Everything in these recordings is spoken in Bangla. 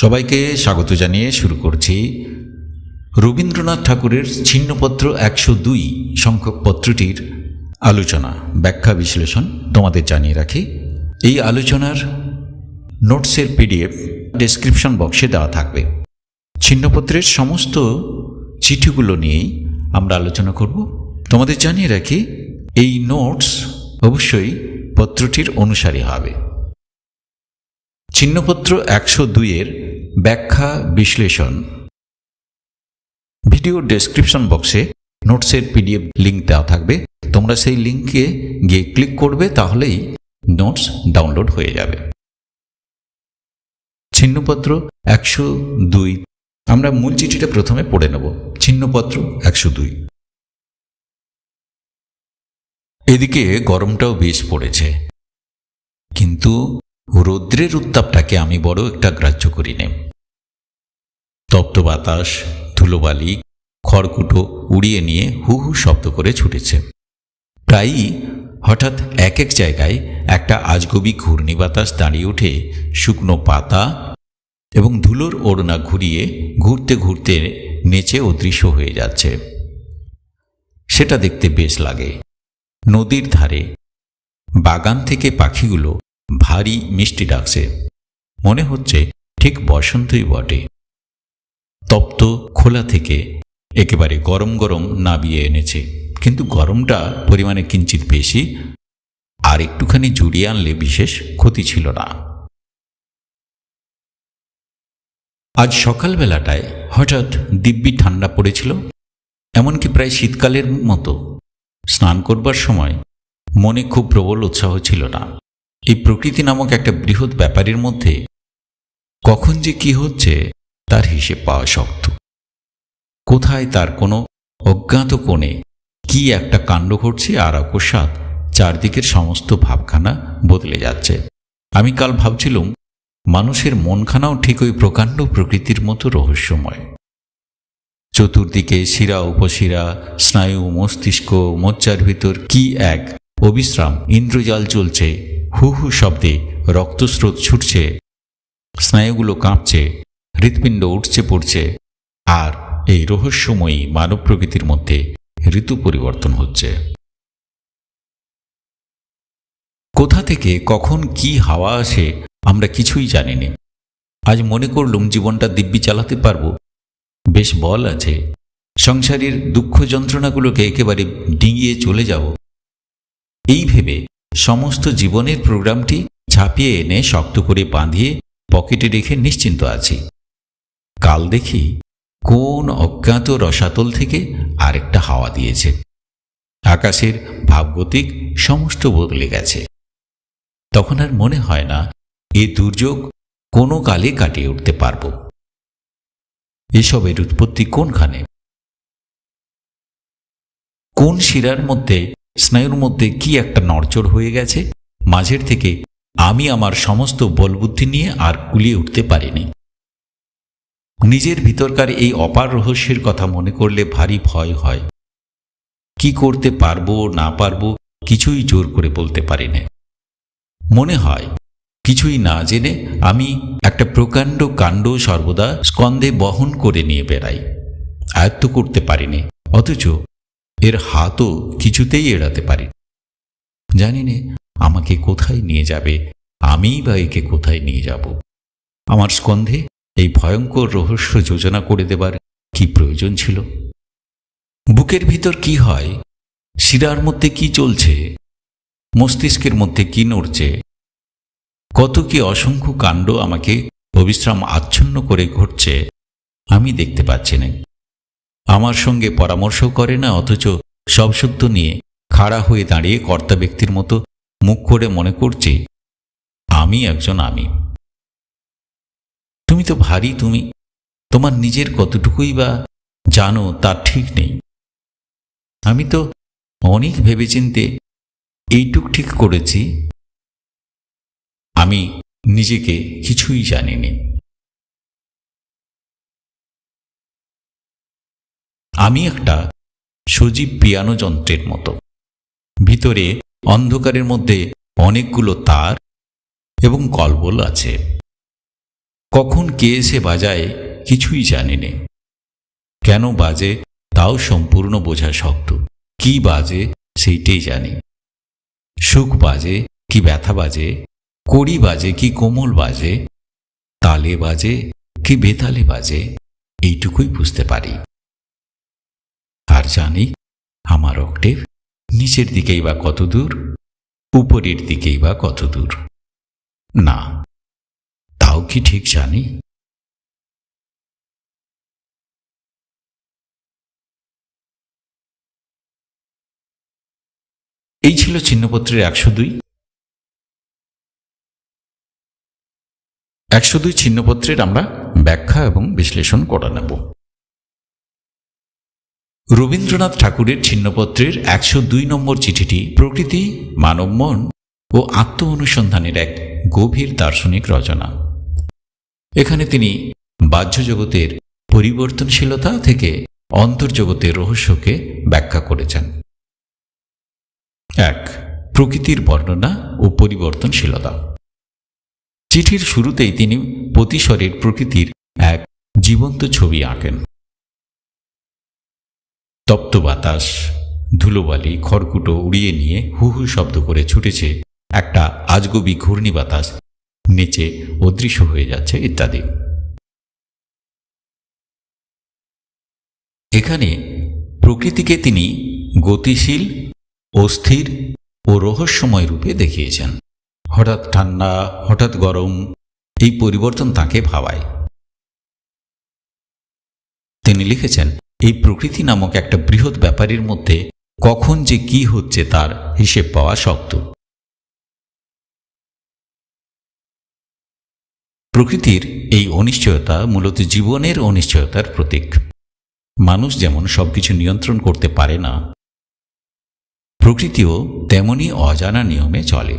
সবাইকে স্বাগত জানিয়ে শুরু করছি রবীন্দ্রনাথ ঠাকুরের ছিন্নপত্র ১০২ সংখ্যক পত্রটির আলোচনা, ব্যাখ্যা, বিশ্লেষণ তোমাদের জানিয়ে রাখি। এই আলোচনার নোটসের পিডিএফ ডেসক্রিপশন বক্সে দেওয়া থাকবে। ছিন্নপত্রের সমস্ত চিঠিগুলো নিয়েই আমরা আলোচনা করব। তোমাদের জানিয়ে রাখি এই নোটস অবশ্যই পত্রটির অনুসারী হবে। ছিন্নপত্র ১০২-এর ব্যাখ্যা বিশ্লেষণ ভিডিও ডেসক্রিপশন বক্সে নোটসের পিডিএফ লিঙ্ক দেওয়া থাকবে। তোমরা সেই লিঙ্কে গিয়ে ক্লিক করবে, তাহলেই নোটস ডাউনলোড হয়ে যাবে। ছিন্নপত্র ১০২, আমরা মূল চিঠিটা প্রথমে পড়ে নেব। ছিন্নপত্র ১০২। এদিকে গরমটাও বেশ পড়েছে, কিন্তু রৌদ্রের উত্তাপটাকে আমি বড় একটা গ্রাহ্য করি নে। তপ্ত বাতাস, ধুলোবালি, খড়কুটো উড়িয়ে নিয়ে হু হু শব্দ করে ছুটেছে। প্রায়ই হঠাৎ এক এক জায়গায় একটা আজগবি ঘূর্ণি বাতাস দাঁড়িয়ে ওঠে শুকনো পাতা এবং ধুলোর ওড়না ঘুরিয়ে ঘুরতে ঘুরতে নেচে অদৃশ্য হয়ে যাচ্ছে। সেটা দেখতে বেশ লাগে। নদীর ধারে বাগান থেকে পাখিগুলো ভারী মিষ্টি ডাকছে, মনে হচ্ছে ঠিক বসন্তই বটে। তপ্ত খোলা থেকে একেবারে গরম গরম নাবিয়ে এনেছে, কিন্তু গরমটা পরিমাণে কিঞ্চিত বেশি, আর একটুখানি জুড়িয়ে আনলে বিশেষ ক্ষতি ছিল না। আজ সকালবেলাটায় হঠাৎ দিব্যি ঠান্ডা পড়েছিল, এমনকি প্রায় শীতকালের মতো। স্নান করবার সময় মনে খুব প্রবল উৎসাহ ছিল না। এই প্রকৃতি নামক একটা বৃহৎ ব্যাপারের মধ্যে কখন যে কি হচ্ছে তার হিসেব পাওয়া শক্ত। কোথায় তার কোনো অজ্ঞাত কোণে কি একটা কাণ্ড ঘটছে, আর অকস্মাৎ চারদিকের সমস্ত ভাবখানা বদলে যাচ্ছে। আমি কাল ভাবছিলুম, মানুষের মনখানাও ঠিক ওই প্রকাণ্ড প্রকৃতির মতো রহস্যময়। চতুর্দিকে শিরা উপশিরা, স্নায়ু, মস্তিষ্ক, মজ্জার ভিতর কি এক অবিশ্রাম ইন্দ্রজাল চলছে। হু হু শব্দে রক্তস্রোত ছুটছে, স্নায়ুগুলো কাঁপছে, হৃৎপিণ্ড উঠছে পড়ছে, আর এই রহস্যময়ী মানব প্রকৃতির মধ্যে ঋতু পরিবর্তন হচ্ছে। কোথা থেকে কখন কি হাওয়া আসে আমরা কিছুই জানিনি। আজ মনে করলুম জীবনটা দিব্যি চালাতে পারবো, বেশ বল আছে। সংসারের দুঃখ যন্ত্রণাগুলোকে একেবারে ডিঙিয়ে চলে যাব, এই ভেবে সমস্ত জীবনের প্রোগ্রামটি ছাপিয়ে এনে শক্ত করে বাঁধিয়ে পকেটে রেখে নিশ্চিন্ত আছি। কাল দেখি কোন অজ্ঞাত রসাতল থেকে আরেকটা হাওয়া দিয়েছে। আকাশের ভাবগতিক সমস্ত বদলে গেছে। তখন আর মনে হয় না এ দুর্যোগ কোনো কালে কাটিয়ে উঠতে পারব। এসবের উৎপত্তি কোনখানে? কোন শিরার মধ্যে, স্নায়ুর মধ্যে কি একটা নড়চড় হয়ে গেছে, মাঝের থেকে আমি আমার সমস্ত বলবুদ্ধি নিয়ে আর কুলিয়ে উঠতে পারিনি। নিজের ভিতরকার এই অপার রহস্যের কথা মনে করলে ভারী ভয় হয়। কি করতে পারবো না পারবো কিছুই জোর করে বলতে পারি না। মনে হয় কিছুই না জেনে আমি একটা প্রকাণ্ড কাণ্ড সর্বদা স্কন্ধে বহন করে নিয়ে বেড়াই। আয়ত্ত করতে পারিনি, অথচ এর হাতও কিছুতেই এড়াতে পারি। জানি নে আমাকে কোথায় নিয়ে যাবে, আমিই বা একে কোথায় নিয়ে যাব। আমার স্কন্ধে এই ভয়ঙ্কর রহস্য যোজনা করে দেবার কি প্রয়োজন ছিল? বুকের ভিতর কি হয়, শিরার মধ্যে কি চলছে, মস্তিষ্কের মধ্যে কি নড়ছে, কত কি অসংখ্য কাণ্ড আমাকে অবিশ্রাম আচ্ছন্ন করে ঘটছে, আমি দেখতে পাচ্ছি না। আমার সঙ্গে পরামর্শ করে না, অথচ সব সত্য নিয়ে খাড়া হয়ে দাঁড়িয়ে কর্তা ব্যক্তির মতো মুখ করে মনে করছি আমি একজন আমি। তুমি তো ভারী, তুমি তোমার নিজের কতটুকুই বা জানো তার ঠিক নেই। আমি তো অনেক ভেবেচিন্তে এইটুক ঠিক করেছি, আমি নিজেকে কিছুই জানিনি। আমি একটা সজীব পিয়ানো যন্ত্রের মতো, ভিতরে অন্ধকারের মধ্যে অনেকগুলো তার এবং কলবল আছে। কখন কে এসে বাজায় কিছুই জানি নে, কেন বাজে তাও সম্পূর্ণ বোঝা শক্ত। কি বাজে সেইটাই জানি, সুখ বাজে কি ব্যথা বাজে, কড়ি বাজে কি কোমল বাজে, তালে বাজে কি বেতালে বাজে, এইটুকুই বুঝতে পারি। আর জানি আমার অক্টেভ নিচের দিকেই বা কত দূর, উপরের দিকেই বা কত দূর। না, তাও কি ঠিক জানি? এই ছিল চিহ্নপত্রের 102। 102 চিহ্নপত্রের আমরা ব্যাখ্যা এবং বিশ্লেষণ করে নেব। রবীন্দ্রনাথ ঠাকুরের চিহ্নপত্রের 102 নম্বর চিঠিটি প্রকৃতি, মানব মন ও আত্ম অনুসন্ধানের এক গভীর দার্শনিক রচনা। এখানে তিনি বাহ্য জগতের পরিবর্তনশীলতা থেকে অন্তর্জগতের রহস্যকে ব্যাখ্যা করেছেন। 1. প্রকৃতির বর্ণনা ও পরিবর্তনশীলতা। চিঠির শুরুতেই তিনি প্রতিস্বরের প্রকৃতির এক জীবন্ত ছবি আঁকেন। তপ্ত বাতাস, ধুলোবালি, খড়কুটো উড়িয়ে নিয়ে হু হু শব্দ করে ছুটেছে একটা আজগবি ঘূর্ণি বাতাস, নিচে অদৃশ্য হয়ে যাচ্ছে ইত্যাদি। এখানে প্রকৃতিকে তিনি গতিশীল, অস্থির ও রহস্যময় রূপে দেখিয়েছেন। হঠাৎ ঠান্ডা, হঠাৎ গরম, এই পরিবর্তন তাকে ভাবায়। তিনি লিখেছেন, এই প্রকৃতি নামক একটা বৃহৎ ব্যাপারের মধ্যে কখন যে কি হচ্ছে তার হিসেব পাওয়া শক্ত। প্রকৃতির এই অনিশ্চয়তা মূলত জীবনের অনিশ্চয়তার প্রতীক। মানুষ যেমন সবকিছু নিয়ন্ত্রণ করতে পারে না, প্রকৃতিও তেমনি অজানা নিয়মে চলে।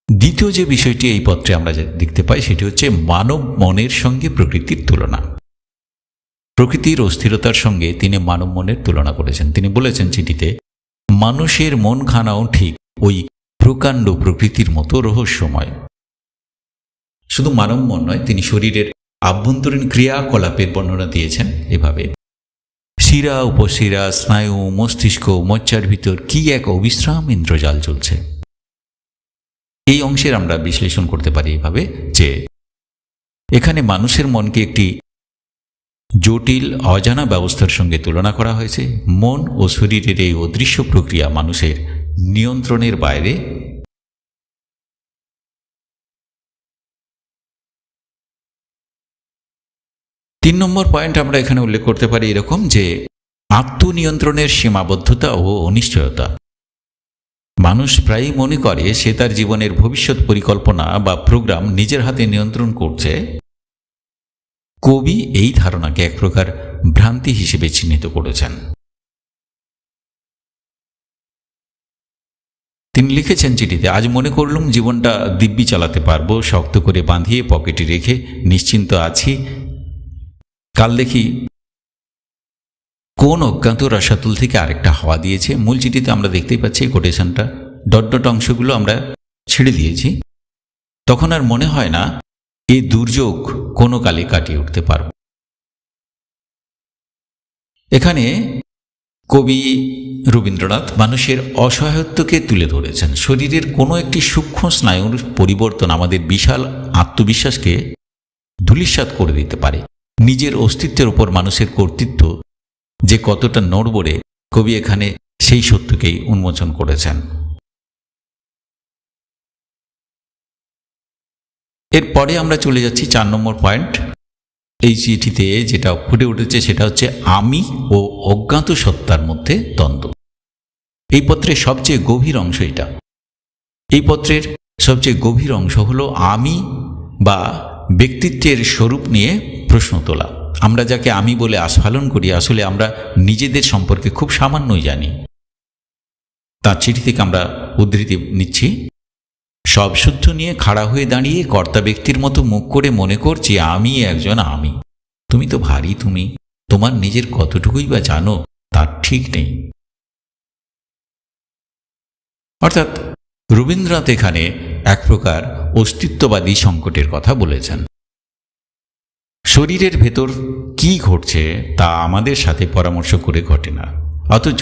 দ্বিতীয় যে বিষয়টি এই পত্রে আমরা দেখতে পাই সেটি হচ্ছে মানব মনের সঙ্গে প্রকৃতির তুলনা। প্রকৃতির অস্থিরতার সঙ্গে তিনি মানব মনের তুলনা করেছেন। তিনি বলেছেন চিঠিতে, মানুষের মনখানাও ঠিক ওই প্রকাণ্ড প্রকৃতির মতো রহস্যময়। শুধু মানব মন নয়, তিনি শরীরের আভ্যন্তরীণ ক্রিয়াকলাপের বর্ণনা দিয়েছেন এভাবে, শিরা, উপশিরা, স্নায়ু, মস্তিষ্ক, মজ্জার ভিতর কি এক অবিশ্রাম ইন্দ্রজাল চলছে। এই অংশের আমরা বিশ্লেষণ করতে পারি এভাবে যে এখানে মানুষের মনকে একটি জটিল অজানা ব্যবস্থার সঙ্গে তুলনা করা হয়েছে। মন ও শরীরের এই অদৃশ্য প্রক্রিয়া মানুষের নিয়ন্ত্রণের বাইরে। তিন নম্বর পয়েন্ট আমরা এখানে উল্লেখ করতে পারি এরকম যে আত্মনিয়ন্ত্রণের সীমাবদ্ধতা ও অনিশ্চয়তা। মানুষ প্রায়ই মনে করে সে তার জীবনের ভবিষ্যৎ পরিকল্পনা বা প্রোগ্রাম নিজের হাতে নিয়ন্ত্রণ করছে। কবি এই ধারণাকে এক প্রকার ভ্রান্তি হিসেবে চিহ্নিত করেছেন। তিনি লিখেছেন চিঠিতে, আজ মনে করলুম জীবনটা দিব্যি চালাতে পারবো, শক্ত করে বাঁধিয়ে পকেটে রেখে নিশ্চিন্ত আছি। কাল দেখি কোন অজ্ঞাত রসাতুল থেকে আরেকটা হাওয়া দিয়েছে। মূল চিঠিতে আমরা দেখতেই পাচ্ছি কোটেশনটা, ডট ডট অংশগুলো আমরা ছেড়ে দিয়েছি। তখন আর মনে হয় না এই দুর্যোগ কোনো কালে কাটিয়ে উঠতে পারব। এখানে কবি রবীন্দ্রনাথ মানুষের অসহায়ত্বকে তুলে ধরেছেন। শরীরের কোনো একটি সূক্ষ্ম স্নায়ুর পরিবর্তন আমাদের বিশাল আত্মবিশ্বাসকে ধূলিসাৎ করে দিতে পারে। নিজের অস্তিত্বের উপর মানুষের কর্তৃত্ব যে কতটা নড়বড়ে, কবি এখানে সেই সত্যকেই উন্মোচন করেছেন। এরপরে আমরা চলে যাচ্ছি 4 নম্বর পয়েন্ট। এই চিঠিতে যেটা ফুটে উঠেছে সেটা হচ্ছে আমি ও অজ্ঞাত সত্তার মধ্যে দ্বন্দ্ব। এই পত্রের সবচেয়ে গভীর অংশ এটা। এই পত্রের সবচেয়ে গভীর অংশ হলো আমি বা ব্যক্তিত্বের স্বরূপ নিয়ে প্রশ্ন তোলা। আমরা যাকে আমি বলে আস্ফালন করি, আসলে আমরা নিজেদের সম্পর্কে খুব সামান্যই জানি। তার চিঠি থেকে আমরা উদ্ধৃতি নিচ্ছি, সব শুদ্ধ নিয়ে খাড়া হয়ে দাঁড়িয়ে কর্তা ব্যক্তির মতো মুখ করে মনে করছি আমি একজন আমি। তুমি তো ভারী তুমি, তোমার নিজের কতটুকুই বা জানো তার ঠিক নেই। অর্থাৎ রবীন্দ্রনাথ এখানে এক প্রকার অস্তিত্ববাদী সংকটের কথা বলেছেন। শরীরের ভেতর কি ঘটছে তা আমাদের সাথে পরামর্শ করে ঘটে না, অথচ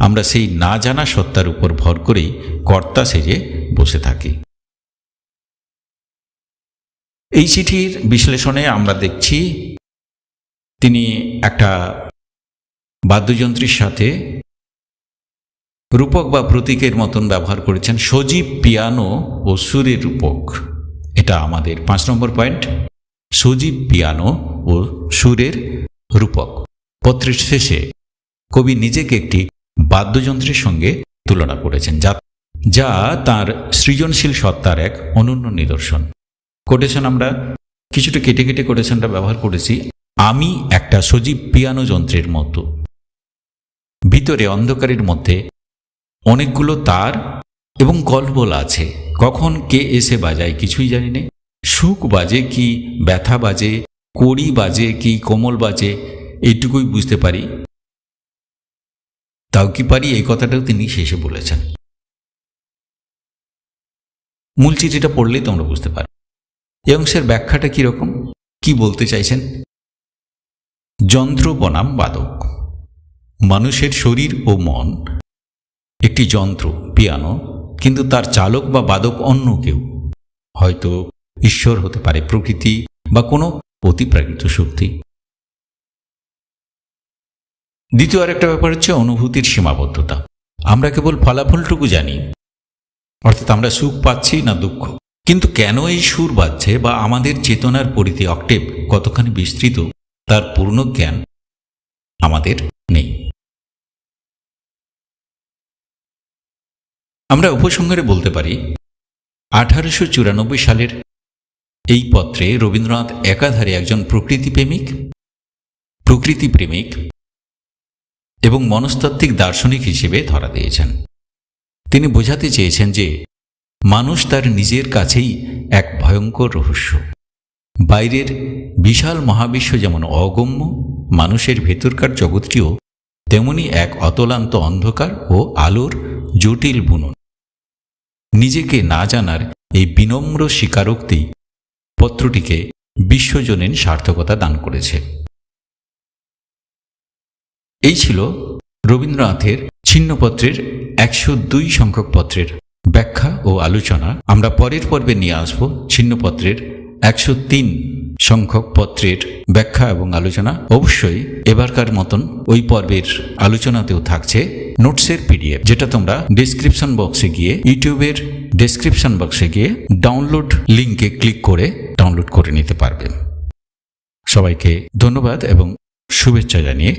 আমরা সেই না জানা সত্তার উপর ভর করেই কর্তা সেজে বসে থাকি। এই চিঠির বিশ্লেষণে আমরা দেখছি তিনি একটা বাদ্যযন্ত্রের সাথে রূপক বা প্রতীকের মতন ব্যবহার করেছেন, সজীব পিয়ানো ও সুরের রূপক। এটা আমাদের 5 নম্বর পয়েন্ট, সজীব পিয়ানো ও সুরের রূপক। পত্রের শেষে কবি নিজেকে একটি বাদ্যযন্ত্রের সঙ্গে তুলনা করেছেন, যা তার সৃজনশীল সত্তার এক অনন্য নিদর্শন। কোটেশন আমরা কিছুটা কেটে কেটে কোটেশনটা ব্যবহার করেছি। আমি একটা সজীব পিয়ানো যন্ত্রের মতো, ভিতরে অন্ধকারের মধ্যে অনেকগুলো তার এবং কলবল আছে, কখন কে এসে বাজায় কিছুই জানি না। সুখ বাজে কি ব্যথা বাজে, কড়ি বাজে কি কোমল বাজে, এইটুকুই বুঝতে পারি। তাও কি পারি, এই কথাটাও তিনি শেষে বলেছেন। মূল চিঠিটা পড়লেই তোমরা বুঝতে পারো এই অংশের ব্যাখ্যাটা কিরকম, কি বলতে চাইছেন। যন্ত্র বনাম বাদক। মানুষের শরীর ও মন একটি যন্ত্র, পিয়ানো, কিন্তু তার চালক বা বাদক অন্য কেউ, হয়তো ঈশ্বর হতে পারে, প্রকৃতি বা কোনো অতিপ্রাকৃত শক্তি। দ্বিতীয় আরেকটা ব্যাপার হচ্ছে অনুভূতির সীমাবদ্ধতা। আমরা কেবল ফলাফলটুকু জানি, অর্থাৎ আমরা সুখ পাচ্ছি না দুঃখ, কিন্তু কেন এই সুর বাজছে বা আমাদের চেতনার পরিধি অক্টেভ কতখানি বিস্তৃত তার পূর্ণ জ্ঞান আমাদের নেই। আমরা উপসংহারে বলতে পারি 1894 সালের এই পত্রে রবীন্দ্রনাথ একাধারে একজন প্রকৃতিপ্রেমিক এবং মনস্তাত্ত্বিক দার্শনিক হিসেবে ধরা দিয়েছেন। তিনি বোঝাতে চেয়েছেন যে মানুষ তার নিজের কাছেই এক ভয়ঙ্কর রহস্য। বাইরের বিশাল মহাবিশ্ব যেমন অগম্য, মানুষের ভেতরকার জগৎটিও তেমনি এক অতলান্ত অন্ধকার ও আলোর জটিল বুনন। নিজেকে না জানার এই বিনম্র স্বীকারোক্তি পত্রটিকে বিশ্বজনীন সার্থকতা দান করেছে। এই ছিল রবীন্দ্রনাথের ছিন্নপত্রের 102 সংখ্যক পত্রের ব্যাখ্যা ও আলোচনা। আমরা পরের পর্বে নিয়ে আসব ছিন্নপত্রের 103 সংখ্যক পত্রের ব্যাখ্যা এবং আলোচনা। অবশ্যই এবারকার মতন ওই পর্বের আলোচনাতেও থাকছে নোটসের পিডিএফ, যেটা তোমরা ডেসক্রিপশন বক্সে গিয়ে, ইউটিউবের ডেসক্রিপশন বক্সে গিয়ে ডাউনলোড লিঙ্কে ক্লিক করে ডাউনলোড করে নিতে পারবে। সবাইকে ধন্যবাদ এবং শুভেচ্ছা জানিয়ে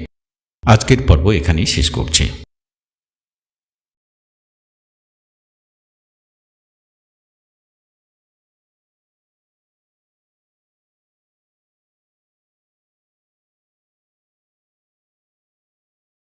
আজকের পর্ব এখানেই শেষ করছি।